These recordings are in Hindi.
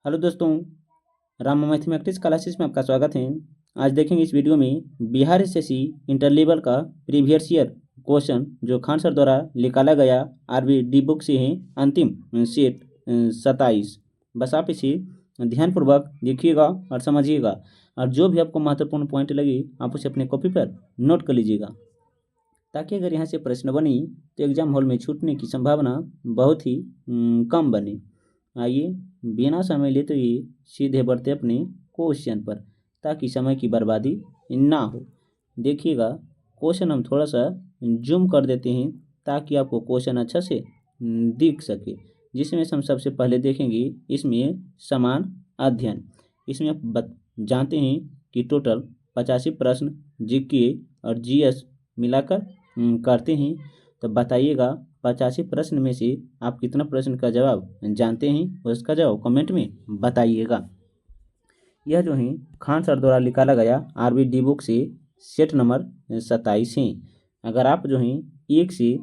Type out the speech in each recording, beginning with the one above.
हेलो दोस्तों, रामा मैथमेटिक्स क्लासेस में आपका स्वागत है। आज देखेंगे इस वीडियो में बिहार एसएससी इंटर लेवल का प्रीवियस ईयर क्वेश्चन जो खान सर द्वारा निकाला गया आरबी डी बुक से है। अंतिम सेट 27। बस आप इसे ध्यानपूर्वक देखिएगा और समझिएगा, और जो भी आपको महत्वपूर्ण पॉइंट लगे आप उसे अपने कॉपी पर नोट कर लीजिएगा, ताकि अगर यहाँ से प्रश्न बनी तो एग्जाम हॉल में छूटने की संभावना बहुत ही कम बने। आइए बिना समय लेते हुए सीधे बढ़ते अपने क्वेश्चन पर, ताकि समय की बर्बादी ना हो। देखिएगा, क्वेश्चन हम थोड़ा सा जूम कर देते हैं ताकि आपको क्वेश्चन अच्छा से दिख सके। जिसमें हम सबसे पहले देखेंगे इसमें समान अध्ययन। इसमें आप जानते हैं कि टोटल 85 प्रश्न जीके और जीएस मिलाकर करते हैं। तो बताइएगा 85 प्रश्न में से आप कितना प्रश्न का जवाब जानते हैं, उसका जवाब कमेंट में बताइएगा। यह जो है खान सर द्वारा निकाला गया आरबी डी बुक से सेट नंबर 27 है। अगर आप जो है 1 से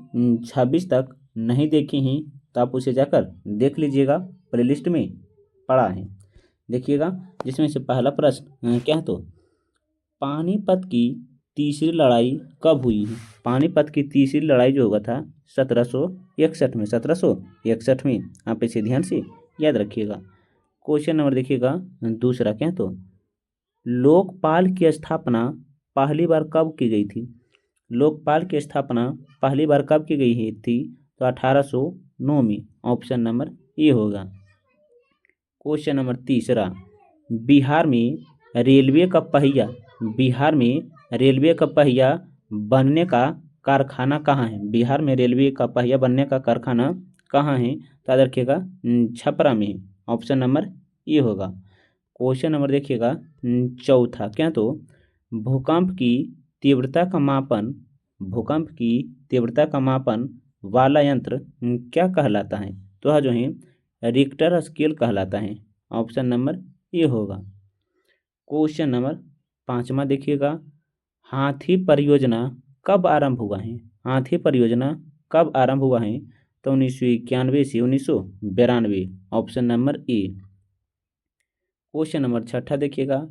26 तक नहीं देखे हैं तो आप उसे जाकर देख लीजिएगा, प्लेलिस्ट में पड़ा है। देखिएगा, जिसमें से पहला प्रश्न क्या है, तो पानीपत की तीसरी लड़ाई कब हुई है। पानीपत की तीसरी लड़ाई जो हुआ था 1761 में, 1761 में। आप इसे ध्यान से याद रखिएगा। क्वेश्चन नंबर देखिएगा दूसरा क्या है, तो लोकपाल की स्थापना पहली बार कब की गई थी। लोकपाल की स्थापना पहली बार कब की गई थी, तो 1809 में। ऑप्शन नंबर ए होगा। क्वेश्चन नंबर तीसरा, बिहार में रेलवे का पहिया बिहार में रेलवे का पहिया बनने का कारखाना कहाँ है। बिहार में रेलवे का पहिया बनने का कारखाना कहाँ है, तो याद रखिएगा छपरा में। ऑप्शन नंबर ए होगा। क्वेश्चन नंबर देखिएगा चौथा क्या, तो भूकंप की तीव्रता का मापन वाला यंत्र क्या कहलाता है, तो यह जो है रिक्टर स्केल कहलाता है। ऑप्शन नंबर ए होगा। क्वेश्चन नंबर पाँचवा देखिएगा, हाथी परियोजना कब आरंभ हुआ है। हाथी परियोजना कब आरंभ हुआ है, तो 1991 से 1992। Option number A. Question number छठा देखिएगा,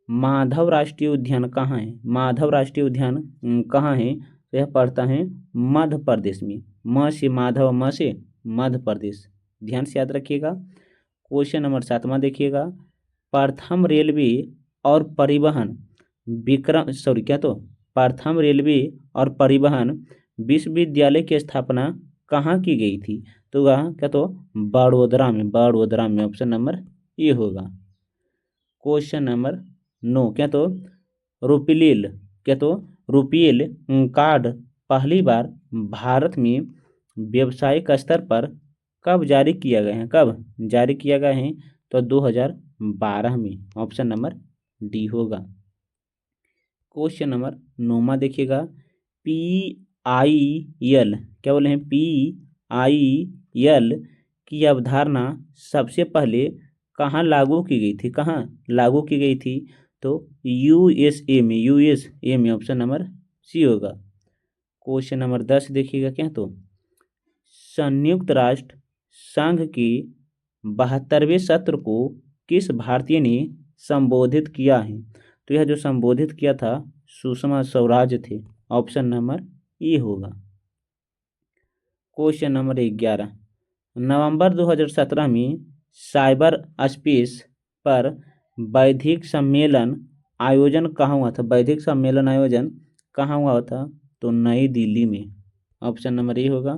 माधव राष्ट्रीय उद्यान कहाँ है। माधव राष्ट्रीय उद्यान कहाँ है, तो यह पड़ता है मध्य प्रदेश में। म से माधव, म से मध्य प्रदेश। ध्यान से याद रखिएगा। क्वेश्चन नंबर सातवां देखिएगा, प्रथम रेलवे और परिवहन प्रथम रेलवे और परिवहन विश्वविद्यालय की स्थापना कहाँ की गई थी, तो वह क्या, तो बड़ोदरा में। ऑप्शन नंबर ए होगा। क्वेश्चन नंबर 9 क्या, तो रुपील कार्ड पहली बार भारत में व्यावसायिक स्तर पर कब जारी किया गया है, तो 2012 में। ऑप्शन नंबर डी होगा। क्वेश्चन नंबर 9 देखिएगा, PIL क्या बोले हैं, PIL की अवधारणा सबसे पहले कहाँ लागू की गई थी, तो USA में। ऑप्शन नंबर सी होगा। क्वेश्चन नंबर 10 देखिएगा क्या, तो संयुक्त राष्ट्र संघ के 72वें सत्र को किस भारतीय ने संबोधित किया है, तो यह जो संबोधित किया था सुषमा स्वराज थे। ऑप्शन नंबर ए होगा। क्वेश्चन नंबर 11, नवंबर 2017 में साइबर स्पेस पर बौद्धिक सम्मेलन आयोजन कहाँ हुआ था, तो नई दिल्ली में। ऑप्शन नंबर ए होगा।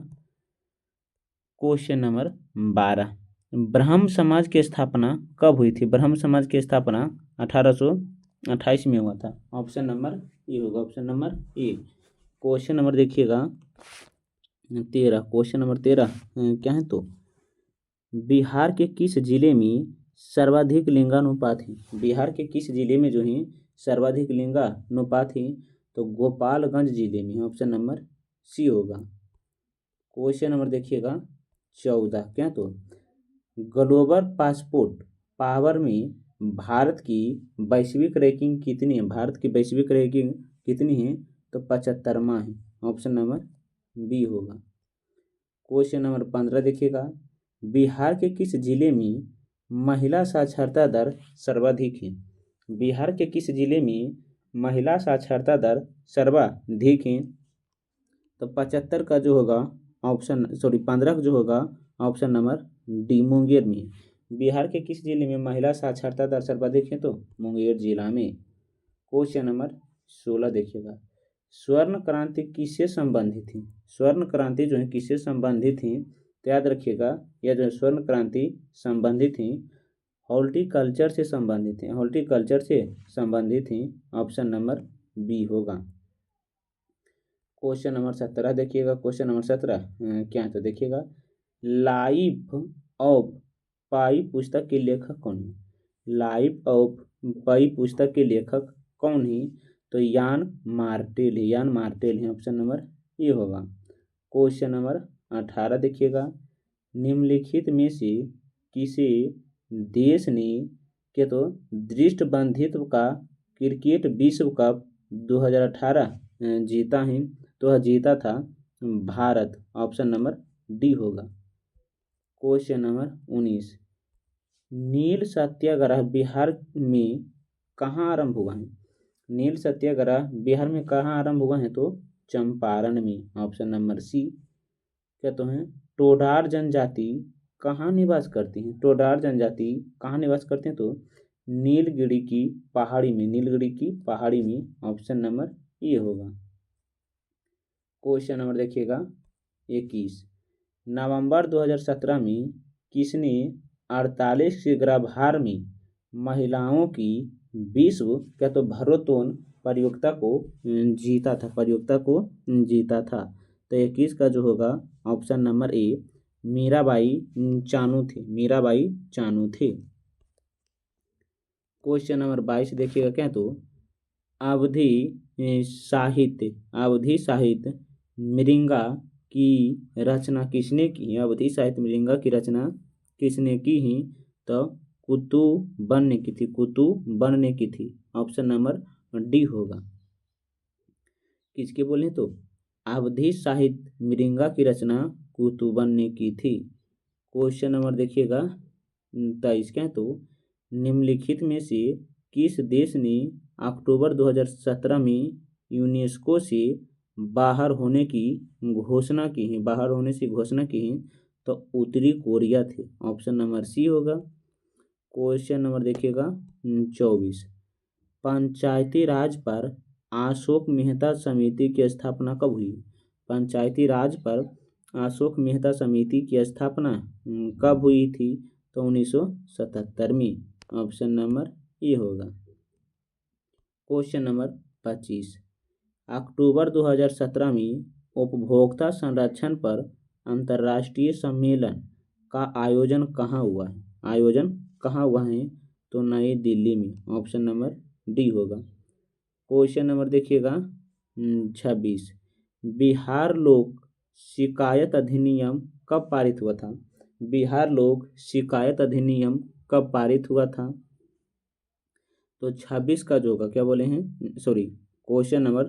क्वेश्चन नंबर 12, ब्रह्म समाज की स्थापना कब हुई थी। ब्रह्म समाज की स्थापना 1828 में हुआ था। ऑप्शन नंबर ए होगा। Option number A. Question number देखिएगा 13। क्वेश्चन नंबर 13 क्या है, तो बिहार के किस जिले में सर्वाधिक लिंगानुपात है। बिहार के किस जिले में जो है सर्वाधिक लिंगानुपात है, तो गोपालगंज जिले में। ऑप्शन नंबर सी होगा। क्वेश्चन नंबर देखिएगा 14 क्या, तो ग्लोबल पासपोर्ट पावर में भारत की वैश्विक रैंकिंग कितनी है, तो 75वां है। ऑप्शन नंबर बी होगा। क्वेश्चन नंबर 15 देखिएगा, बिहार के किस जिले में महिला साक्षरता दर सर्वाधिक है? बिहार के किस जिले में महिला साक्षरता दर सर्वाधिक है? तो 75 का जो होगा ऑप्शन 15 जो होगा ऑप्शन नंबर डी मुंगेर में। बिहार के किस जिले में महिला साक्षरता दर सर्वाधिक है? तो मुंगेर जिला में। क्वेश्चन नंबर 16 देखिएगा, स्वर्ण क्रांति किससे संबंधित थी? स्वर्ण क्रांति जो है किससे संबंधित थी? तो याद रखिएगा, यह जो है स्वर्ण क्रांति संबंधित थी हॉर्टिकल्चर से संबंधित है, हॉर्टिकल्चर से संबंधित थी। ऑप्शन नंबर बी होगा। क्वेश्चन नंबर 17 देखिएगा, क्वेश्चन नंबर 17 क्या है? तो देखिएगा, लाइफ ऑफ पाई पुस्तक के लेखक कौन है? लाइफ ऑफ पाई पुस्तक के लेखक कौन है? तो यान मार्टेल है, यान मार्टेल है। ऑप्शन नंबर ए होगा। क्वेश्चन नंबर 18 देखिएगा, निम्नलिखित में से किसी देश ने के तो दृष्टिबंधित्व का क्रिकेट विश्व कप 2018 जीता है? तो वह जीता था भारत। ऑप्शन नंबर डी होगा। क्वेश्चन नंबर 19, नील सत्याग्रह बिहार में कहाँ आरंभ हुआ है? नील सत्याग्रह बिहार में कहाँ आरंभ हुआ है? तो चंपारण में। Option number C. क्या तो है, टोडार जनजाति कहाँ निवास करती हैं? टोडार जनजाति कहाँ निवास करते हैं? तो नीलगिरी की पहाड़ी में, नीलगिरी की पहाड़ी में। ऑप्शन नंबर ए होगा। क्वेश्चन नंबर देखिएगा 21, नवंबर 2017 में किसने 48 के गर्भार में महिलाओं की विश्व क्या तो भारोत्तोलन प्रतियोगिता को जीता था? प्रतियोगिता को जीता था। तो 21 का जो होगा option number A Mirabai Chanu थे, मीराबाई चानू थे। क्वेश्चन नंबर 22 देखिएगा, क्या तो अवधि साहित्य मिरिंगा की रचना किसने की? अवधि साहित्य मिरिंगा की रचना किसने की ही? तो कुतुबन ने की थी, कुतुबन ने की थी। ऑप्शन नंबर डी होगा। किसके बोले? तो अवधि साहित्य मिरिंगा की रचना कुतुबन ने की थी। क्वेश्चन नंबर देखिएगा 23, क्या तो निम्नलिखित में से किस देश ने अक्टूबर 2017 में यूनेस्को से बाहर होने की घोषणा की है? बाहर होने से घोषणा की है? तो उत्तरी कोरिया थे। ऑप्शन नंबर सी होगा। क्वेश्चन नंबर देखिएगा 24, पंचायती राज पर अशोक मेहता समिति की स्थापना कब हुई? पंचायती राज पर अशोक मेहता समिति की स्थापना कब हुई थी? तो 1977 में। ऑप्शन नंबर ए होगा। क्वेश्चन नंबर 25, अक्टूबर 2017 में उपभोक्ता संरक्षण पर अंतर्राष्ट्रीय सम्मेलन का आयोजन कहाँ हुआ है? आयोजन कहाँ हुआ है? तो नई दिल्ली में। ऑप्शन नंबर डी होगा। क्वेश्चन नंबर देखिएगा 26, बिहार लोक शिकायत अधिनियम कब पारित हुआ था? बिहार लोक शिकायत अधिनियम कब पारित हुआ था? तो 26 का जो होगा, क्या बोले हैं, सॉरी, क्वेश्चन नंबर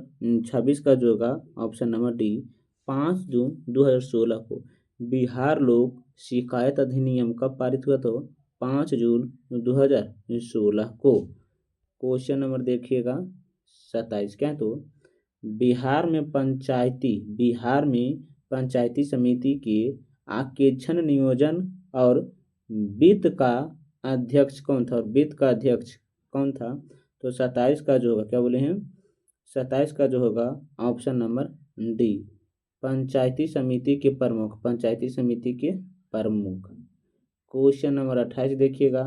26 का जो होगा ऑप्शन नंबर डी 5 जून 2016 को बिहार लोक शिकायत अधिनियम कब पारित हुआ? तो 5 जून 2016 को। क्वेश्चन नंबर देखिएगा 27, क्या है? तो बिहार में पंचायती समिति के आरक्षण नियोजन और वित्त का अध्यक्ष कौन था? वित्त का अध्यक्ष कौन था? तो 27 का जो होगा, क्या बोले हैं, 27 का जो होगा ऑप्शन नंबर डी पंचायती समिति के प्रमुख, पंचायती समिति के प्रमुख। क्वेश्चन नंबर 28 देखिएगा,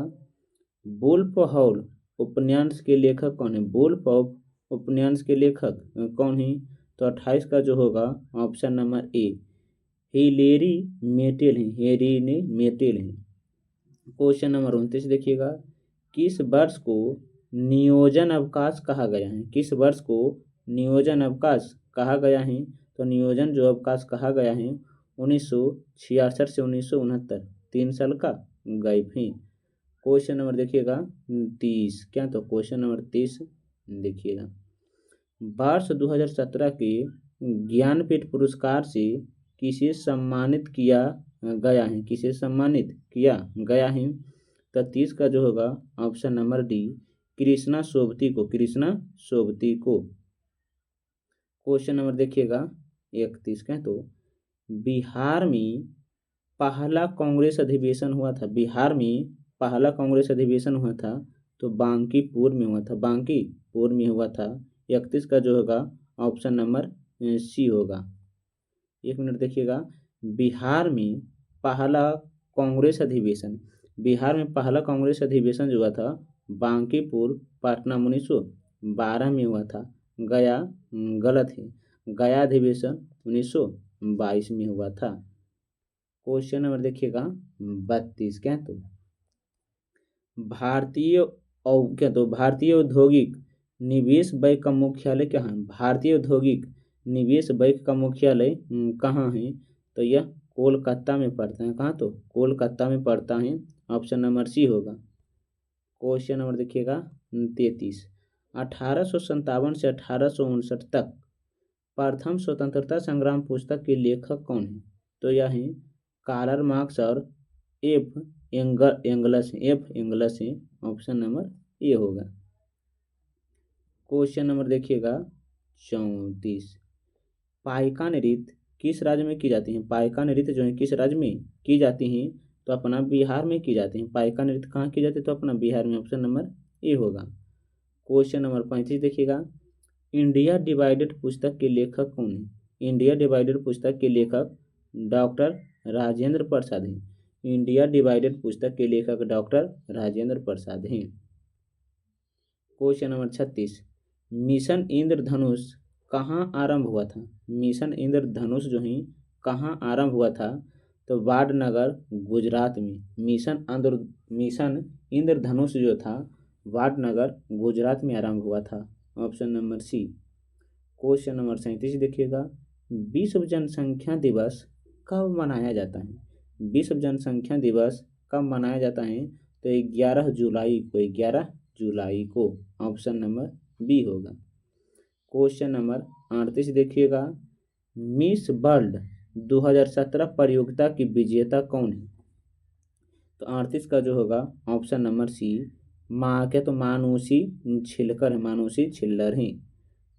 वुल्फ हॉल उपन्यास के लेखक कौन है? वुल्फ ऑफ उपन्यास के लेखक कौन है? तो 28 का जो होगा option number A Hillary metal है, हेरी मेटेल है। क्वेश्चन नंबर 29 देखिएगा, किस वर्ष को नियोजन अवकाश कहा गया है? किस वर्ष को नियोजन अवकाश कहा गया है? तो नियोजन जो अवकाश कहा गया है 1966 से 1969, 3 साल का गैप है। क्वेश्चन नंबर देखिएगा 30, क्या? तो क्वेश्चन नंबर 30 देखिएगा, वर्ष 2017 के ज्ञानपीठ पुरस्कार से किसे सम्मानित किया गया है? किसे सम्मानित किया गया है? तो 30 का जो होगा option number D, Krishna Sobti को, कृष्णा सोबती को। क्वेश्चन नंबर देखिएगा 31 का, तो बिहार में पहला कांग्रेस अधिवेशन हुआ था, बिहार में पहला कांग्रेस अधिवेशन हुआ था तो बांकीपुर में हुआ था, बांकीपुर में हुआ था। 31 का जो होगा ऑप्शन नंबर सी होगा। 1 मिनट देखिएगा, बिहार में पहला कांग्रेस अधिवेशन, बिहार में पहला कांग्रेस अधिवेशन जो हुआ था बांकीपुर पटना 1912 में हुआ था। गया गलत है, गया अधिवेशन 1922 में हुआ था। क्वेश्चन नंबर देखिएगा 32 क्या, तो भारतीय औद्योगिक निवेश बैंक का मुख्यालय क्या है, भारतीय औद्योगिक निवेश बैंक का मुख्यालय कहाँ है, तो यह कोलकाता में पड़ता है। कहाँ, तो कोलकाता में पड़ता है, ऑप्शन नंबर सी होगा। क्वेश्चन नंबर देखिएगा 33, 1857 से 1859 तक प्रथम स्वतंत्रता संग्राम पुस्तक के लेखक कौन है, तो यह है कार्ल मार्क्स और एफ एंगल्स है, ऑप्शन नंबर ए होगा। क्वेश्चन नंबर देखिएगा 34, पाइका नृत्य किस राज्य में की जाती है, पाइका नृत्य जो है किस राज्य में की जाती है, तो अपना बिहार में की जाती है। पाइका नृत्य कहाँ की जाती है, तो अपना बिहार में, ऑप्शन नंबर ए होगा। क्वेश्चन नंबर 35 देखिएगा, इंडिया डिवाइडेड पुस्तक के लेखक कौन है, इंडिया डिवाइडेड पुस्तक के लेखक डॉक्टर राजेंद्र प्रसाद हैं, इंडिया डिवाइडेड पुस्तक के लेखक डॉक्टर राजेंद्र प्रसाद हैं। क्वेश्चन नंबर 36, मिशन इंद्रधनुष कहाँ आरंभ हुआ था, मिशन इंद्रधनुष जो है कहाँ आरंभ हुआ था, तो वाडनगर गुजरात में। मिशन इंद्रधनुष जो था वाडनगर गुजरात में आरंभ हुआ था, option number C. Question number 37 देखिएगा, विश्व जनसंख्या दिवस कब मनाया जाता है, विश्व जनसंख्या दिवस कब मनाया जाता है, तो 11 जुलाई को, 11 जुलाई को, ऑप्शन नंबर बी होगा। क्वेश्चन नंबर 38 देखिएगा, मिस वर्ल्ड 2017 प्रतियोगिता की विजेता कौन है, तो 38 का जो होगा ऑप्शन नंबर सी, क्या, तो मानुषी छिलकर है, मानुषी छिल्लर है।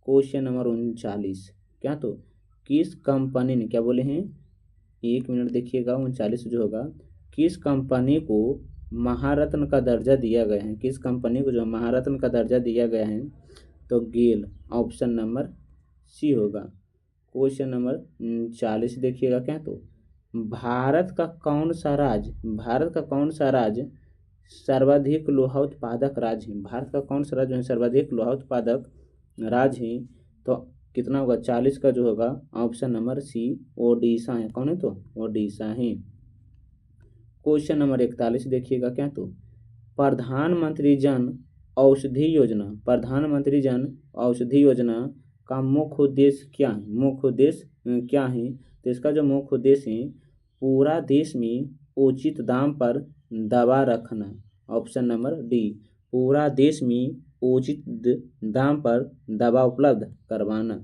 क्वेश्चन नंबर 39 क्या, तो किस कंपनी ने, क्या बोले हैं, 1 मिनट देखिएगा, 39 जो होगा, किस कंपनी को महारत्न का दर्जा दिया गया है, किस कंपनी को जो महारत्न का दर्जा दिया गया है, तो गेल, ऑप्शन नंबर सी होगा। क्वेश्चन नंबर 40 देखिएगा क्या, तो भारत का कौन सा राज्य सर्वाधिक लोहा उत्पादक राज्य है, भारत का कौन सा राज्य है सर्वाधिक लोहा उत्पादक राज्य है, तो कितना होगा, 40 का जो होगा ऑप्शन नंबर सी, ओडिशा है। कौन है, तो ओडिशा है। क्वेश्चन नंबर 41 देखिएगा क्या, तो प्रधानमंत्री जन औषधि योजना का मुख्य उद्देश्य क्या है, मुख्य उद्देश्य क्या है, तो इसका जो मुख्य उद्देश्य है पूरा देश में उचित दाम पर दवा रखना, ऑप्शन नंबर डी, पूरा देश में उचित दाम पर दवा उपलब्ध करवाना।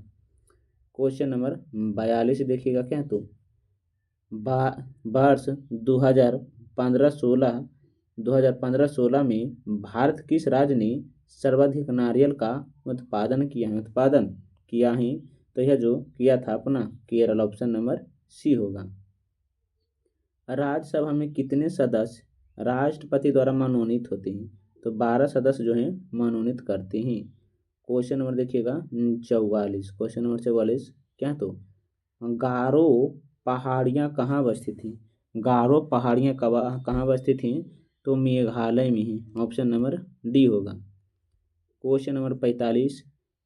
क्वेश्चन नंबर 42 देखिएगा क्या, तो वर्ष 2015-16 में भारत किस राज्य ने सर्वाधिक नारियल का उत्पादन किया है, तो यह जो किया था अपना केरल, ऑप्शन नंबर सी होगा। राज्यसभा में कितने सदस्य राष्ट्रपति द्वारा मनोनीत होते हैं, तो 12 सदस्य जो हैं मनोनीत करते हैं। क्वेश्चन नंबर देखिएगा 44, क्वेश्चन नंबर 44 क्या, तो गारो पहाड़ियाँ कहाँ अवस्थित हैं, गारो पहाड़ियाँ कहाँ अवस्थित हैं, तो मेघालय में है, ऑप्शन नंबर डी होगा। क्वेश्चन नंबर 45,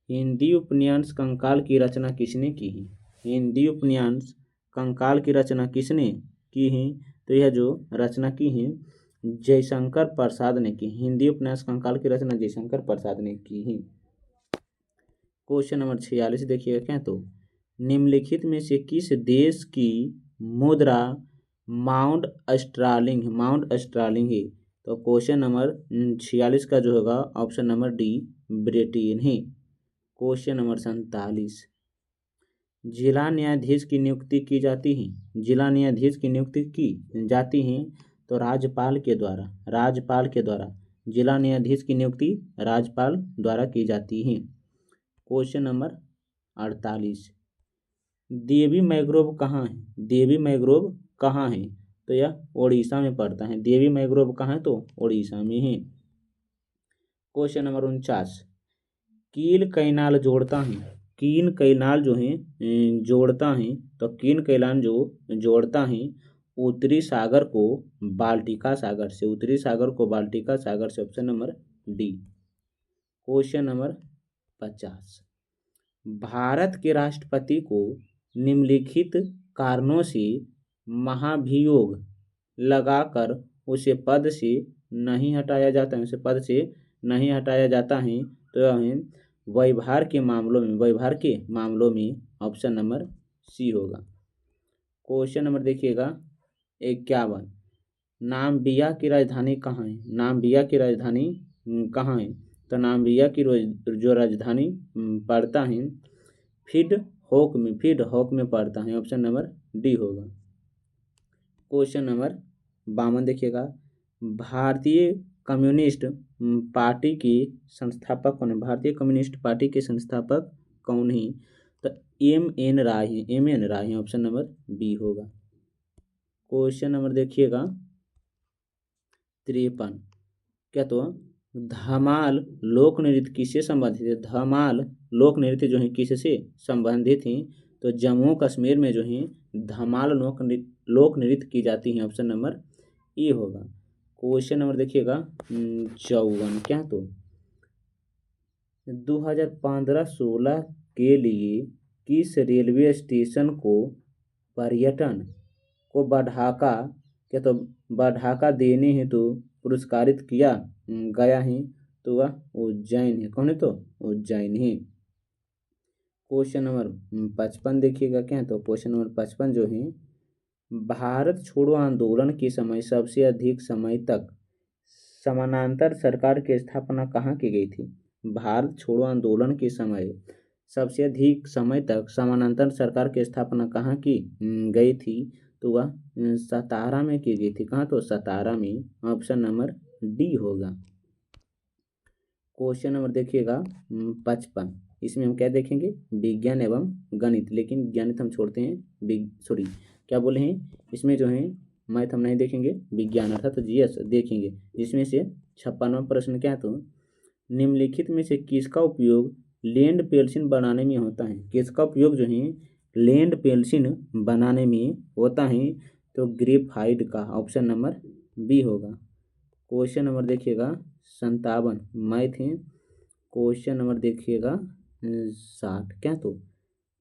हिंदी उपन्यास कंकाल की रचना किसने की है, हिंदी उपन्यास कंकाल की रचना किसने की है, तो यह जो रचना की है जयशंकर प्रसाद ने की, हिंदी उपन्यास कंकाल की रचना जयशंकर प्रसाद ने की है। क्वेश्चन नंबर 46 देखिएगा क्या, तो निम्नलिखित में से किस देश की मुद्रा माउंट स्टर्लिंग है, तो क्वेश्चन नंबर 46 का जो होगा ऑप्शन नंबर डी, ब्रिटेन है। क्वेश्चन नंबर 47, जिला न्यायाधीश की नियुक्ति की जाती है, जिला न्यायाधीश की नियुक्ति की जाती है, तो राज्यपाल के द्वारा जिला न्यायाधीश की नियुक्ति राज्यपाल द्वारा की जाती है। क्वेश्चन नंबर 48, देवी मैग्रोव कहाँ है? देवी मैग्रोव कहाँ है? तो यह ओडिशा में पड़ता है। देवी मैग्रोव कहाँ है? तो ओडिशा में है। क्वेश्चन नंबर 49, कील कैनाल जोड़ता है। कीन कैनाल जो है जोड़ता है, तो कीन कैनाल जो जोड़ता है उत्तरी सागर को बाल्टिका सागर से, उत्तरी सागर को बाल्टिका सागर से। Option number D. Question number 50, Bharat के राष्ट्रपति को निम्नलिखित कारणों से महाभियोग लगाकर उसे पद से नहीं हटाया जाता है, उसे पद से नहीं हटाया जाता है। तो यह है व्यवहार के मामलों में ऑप्शन नंबर सी होगा। क्वेश्चन नंबर देखिएगा 51, नाम्बिया की राजधानी कहाँ है? नाम्बिया की राजधानी कहाँ है? तो नाम्बिया की जो राजधानी पड़ता है फिड हॉक में पड़ता है। ऑप्शन नंबर डी होगा। क्वेश्चन नंबर 52 देखिएगा, भारतीय कम्युनिस्ट पार्टी के संस्थापक कौन है? भारतीय कम्युनिस्ट पार्टी के संस्थापक कौन है? तो एम.एन. राय है। ऑप्शन नंबर बी होगा। क्वेश्चन नंबर देखिएगा 53, क्या तो धमाल लोक नृत्य किससे संबंधित है? धमाल लोक नृत्य जो है किससे संबंधित है? तो जम्मू कश्मीर में जो है धमाल लोक नृत्य की जाती है। ऑप्शन नंबर ए होगा। क्वेश्चन नंबर देखिएगा 54, क्या तो 2015-16 के लिए किस रेलवे स्टेशन को पर्यटन को बढ़ाका देने हेतु पुरस्कारित किया गया है? तो वह उज्जैन है। कौन है? तो उज्जैन है। क्वेश्चन नंबर 55 देखिएगा, क्या है तो क्वेश्चन नंबर 55 जो है, भारत छोड़ो आंदोलन के समय सबसे अधिक समय तक समानांतर सरकार की स्थापना कहाँ की गई थी? भारत छोड़ो आंदोलन के समय सबसे अधिक समय तक समानांतर सरकार की स्थापना कहाँ की गई थी? तो वह सतारा में की गई थी। कहाँ? तो सतारा में। ऑप्शन नंबर डी होगा। क्वेश्चन नंबर देखिएगा 55, इसमें हम क्या देखेंगे? विज्ञान एवं गणित, लेकिन गणित हम छोड़ते हैं, क्या बोले हैं इसमें जो है मैथ हम नहीं देखेंगे, विज्ञान अर्थात जीएस देखेंगे। जिसमें से 56वां प्रश्न क्या है तो निम्नलिखित में से किसका उपयोग लैंड पेंसिल बनाने में होता है? किसका उपयोग जो है लैंड पेंसिल बनाने में होता है? तो ग्रेफाइट का। ऑप्शन नंबर बी होगा। क्वेश्चन नंबर देखिएगा 57 मैथ है। क्वेश्चन नंबर देखिएगा 60, क्या तो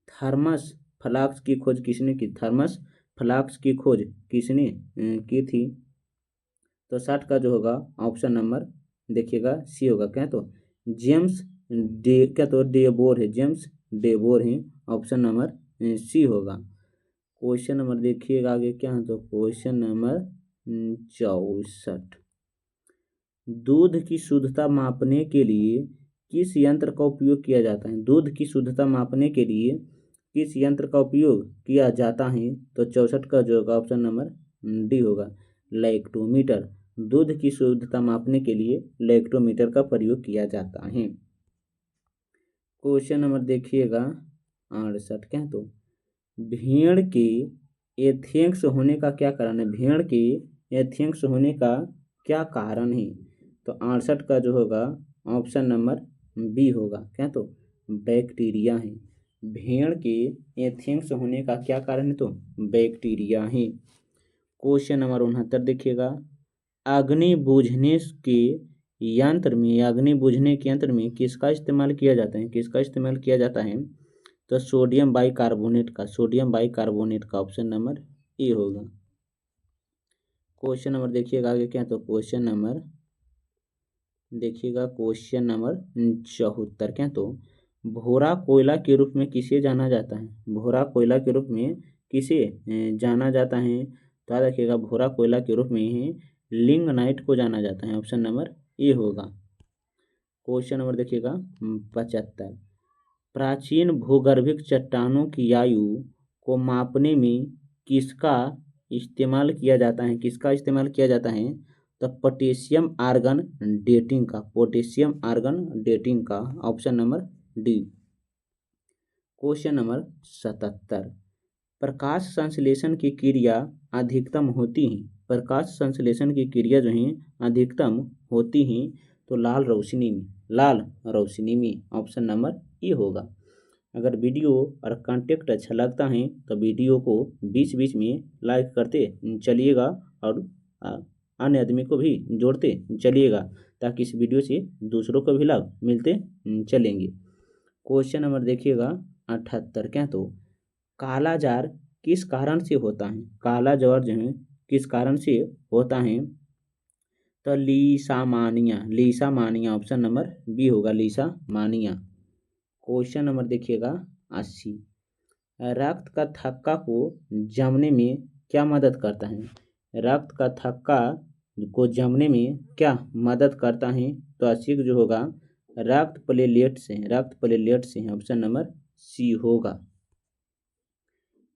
थर्मस फ्लास्क की खोज किसने की? थर्मस फ्लास्क की खोज किसने की थी? तो 60 का जो होगा ऑप्शन नंबर देखिएगा सी होगा। क्या तो जेम्स डेबोर है। जेम्स डेबोर है। ऑप्शन नंबर सी होगा। क्वेश्चन नंबर देखिएगा आगे क्या है तो क्वेश्चन नंबर 64, दूध की शुद्धता मापने के लिए किस यंत्र का उपयोग किया जाता है? दूध की शुद्धता मापने के लिए किस यंत्र का उपयोग किया जाता है? तो 64 का जो होगा ऑप्शन नंबर डी होगा, लैक्टोमीटर। दूध की शुद्धता मापने के लिए लैक्टोमीटर का प्रयोग किया जाता है। क्वेश्चन नंबर देखिएगा 68, क्या तो भेड़ के एथेंक्स होने का क्या कारण है? भेड़ के एथेंक्स होने का क्या कारण है? तो 68 का जो होगा ऑप्शन नंबर बी होगा। क्या तो बैक्टीरिया है। भेड़ के एथेंक्स होने का क्या कारण है? तो बैक्टीरिया है। क्वेश्चन नंबर 69 देखिएगा, अग्नि बुझने के यंत्र में किसका इस्तेमाल किया जाता है? किसका इस्तेमाल किया जाता है? तो सोडियम बाइकार्बोनेट का। ऑप्शन नंबर ए होगा। क्वेश्चन नंबर देखिएगा आगे क्या तो क्वेश्चन नंबर देखिएगा क्वेश्चन नंबर 74, क्या तो भोरा कोयला के रूप में किसे जाना जाता है? भोरा कोयला के रूप में किसे जाना जाता है? तो याद रखिएगा भोरा कोयला के रूप में ही लिंगनाइट को जाना जाता है। ऑप्शन नंबर ए होगा। क्वेश्चन नंबर देखिएगा 75, प्राचीन भूगर्भिक चट्टानों की आयु को मापने में किसका इस्तेमाल किया जाता है, किसका इस्तेमाल किया जाता है? तो पोटेशियम आर्गन डेटिंग का, पोटेशियम आर्गन डेटिंग का, option number D. Question number 77, प्रकाश संश्लेषण की क्रिया अधिकतम होती है, प्रकाश संश्लेषण की क्रिया जो है अधिकतम होती है तो लाल रोशनी में, लाल रोशनी में, ऑप्शन नंबर ए होगा। अगर वीडियो और कंटेंट अच्छा लगता है तो वीडियो को बीच बीच में लाइक करते चलिएगा और अन्य आदमी को भी जोड़ते चलिएगा ताकि इस वीडियो से दूसरों को भी लाभ मिलते चलेंगे। क्वेश्चन नंबर देखिएगा 78, क्या तो काला जार किस कारण से होता है? काला जार जो है किस कारण से होता है? तो लीसामानिया, लीसामानिया, ऑप्शन नंबर बी होगा, लीसामानिया। क्वेश्चन नंबर देखिएगा 80, रक्त का थक्का को जमने में क्या मदद करता है? रक्त का थक्का को जमने में क्या मदद करता है? तो 80 जो होगा रक्त प्लेटलेट से, रक्त प्लेटलेट से, ऑप्शन नंबर सी होगा।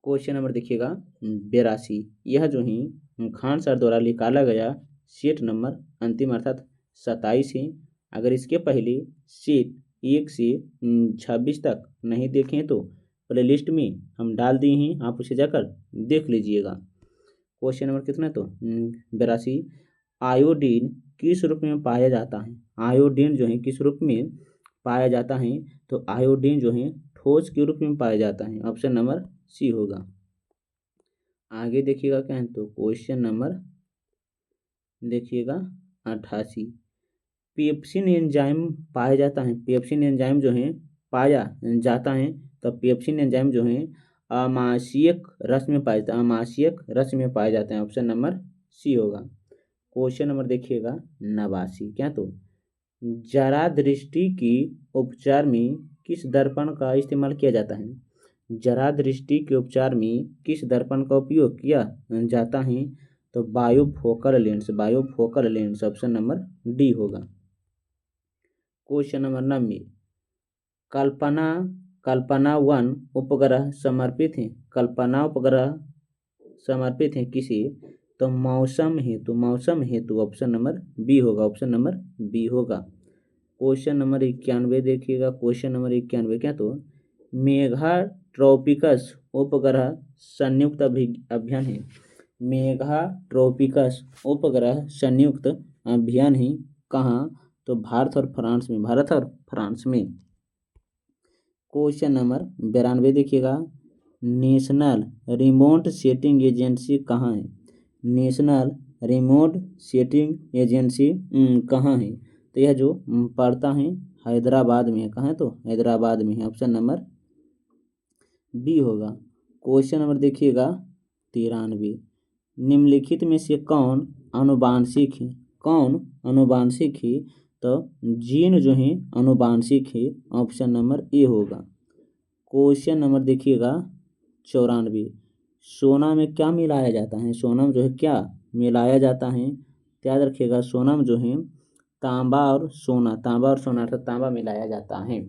क्वेश्चन नंबर देखिएगा 82, यह जो है खान सर द्वारा निकाला गया सेट नंबर अंतिम अर्थात 27 है। अगर इसके पहले सेट 1 से 26 तक नहीं देखें तो प्लेलिस्ट में हम डाल दिए हैं, आप उसे जाकर देख लीजिएगा। क्वेश्चन नंबर कितना तो 82, आयोडीन किस रूप में पाया जाता है? आयोडीन जो है किस रूप में पाया जाता है? तो आयोडीन जो है ठोस के रूप में पाया जाता है, ऑप्शन नंबर सी होगा। आगे देखिएगा क्या है तो क्वेश्चन नंबर देखिएगा 88, पेप्सिन एंजाइम पाया जाता है, पेप्सिन एंजाइम जो है पाया जाता है तो पेप्सिन एंजाइम जो है अमाशयिक रस में पाया जाता है, अमाशयिक रस में पाया जाता है, ऑप्शन नंबर सी होगा। क्वेश्चन नंबर देखिएगा 89, क्या तो जरा दृष्टि की उपचार में किस दर्पण का इस्तेमाल किया जाता है? जरा दृष्टि के उपचार में किस दर्पण का उपयोग किया जाता है? तो बायोफोकल lens, बायोफोकल lens, option number D होगा। क्वेश्चन नंबर 90, कल्पना, कल्पना 1 उपग्रह समर्पित है, कल्पना उपग्रह समर्पित है किसे? तो मौसम हेतु, मौसम हेतु, ऑप्शन नंबर बी होगा, ऑप्शन नंबर बी होगा। क्वेश्चन नंबर 91 देखिएगा, क्वेश्चन नंबर 91, क्या तो मेघा ट्रॉपिकस उपग्रह संयुक्त अभियान है, मेघा ट्रॉपिकस उपग्रह संयुक्त अभियान है कहाँ? तो भारत और फ्रांस में, भारत और फ्रांस में। क्वेश्चन नंबर 92 देखिएगा, नेशनल रिमोट सेटिंग एजेंसी कहाँ है? नेशनल रिमोट सेटिंग एजेंसी कहाँ है? तो यह जो पड़ता है हैदराबाद में है, कहाँ है? तो हैदराबाद में है, ऑप्शन नंबर बी होगा। क्वेश्चन नंबर देखिएगा 93, निम्नलिखित में से कौन आनुवांशिक है? कौन आनुवांशिक है? तो जीन जो है आनुवांशिक है, ऑप्शन नंबर ए होगा। क्वेश्चन नंबर देखिएगा 94, सोना में क्या मिलाया जाता है? सोना में जो है क्या मिलाया जाता है? याद रखिएगा सोना में जो है तांबा और सोना, तांबा और सोना अर्थात तांबा मिलाया जाता है।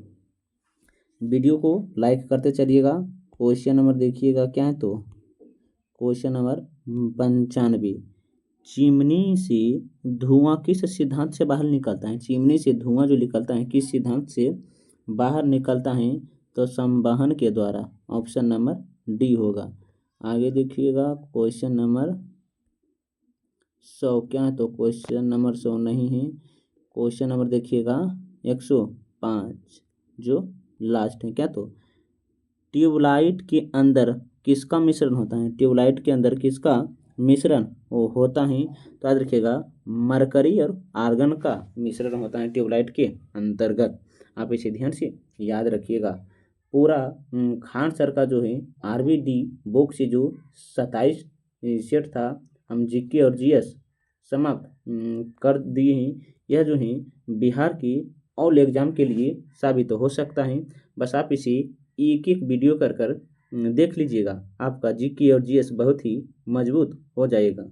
वीडियो को लाइक करते चलिएगा। क्वेश्चन नंबर देखिएगा क्या है तो क्वेश्चन नंबर 95, चिमनी से धुआं किस सिद्धांत से बाहर निकलता है? चिमनी से धुआं जो निकलता है किस सिद्धांत से बाहर निकलता है? तो संवहन के द्वारा, ऑप्शन नंबर डी होगा। आगे देखिएगा क्वेश्चन नंबर 100, क्या है तो क्वेश्चन नंबर 100 नहीं है। क्वेश्चन नंबर देखिएगा 105 जो लास्ट है, क्या तो ट्यूबलाइट के अंदर किसका मिश्रण होता है? ट्यूबलाइट के अंदर किसका मिश्रण वो होता है? तो याद रखिएगा मरकरी और आर्गन का मिश्रण होता है ट्यूबलाइट के अंतर्गत, आप इसे ध्यान से याद रखिएगा। पूरा खान सर का जो है आरबीडी बुक से जो 27 सेट था हम जीके और जीएस समाप्त कर दिए हैं। यह जो है बिहार की ऑल एग्जाम के लिए साबित हो सकता है। बस आप इसे एक एक वीडियो कर कर देख लीजिएगा, आपका जीके और जीएस बहुत ही मजबूत हो जाएगा।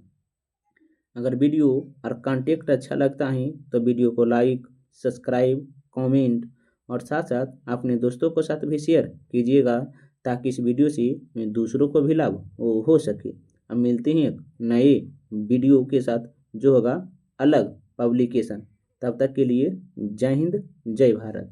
अगर वीडियो और कंटेंट अच्छा लगता है तो वीडियो को लाइक, सब्सक्राइब, कमेंट और साथ साथ अपने दोस्तों के साथ भी शेयर कीजिएगा ताकि इस वीडियो से दूसरों को भी लाभ हो सके। अब मिलते हैं एक नए वीडियो के साथ जो होगा अलग पब्लिकेशन। तब तक के लिए जय हिंद जय भारत।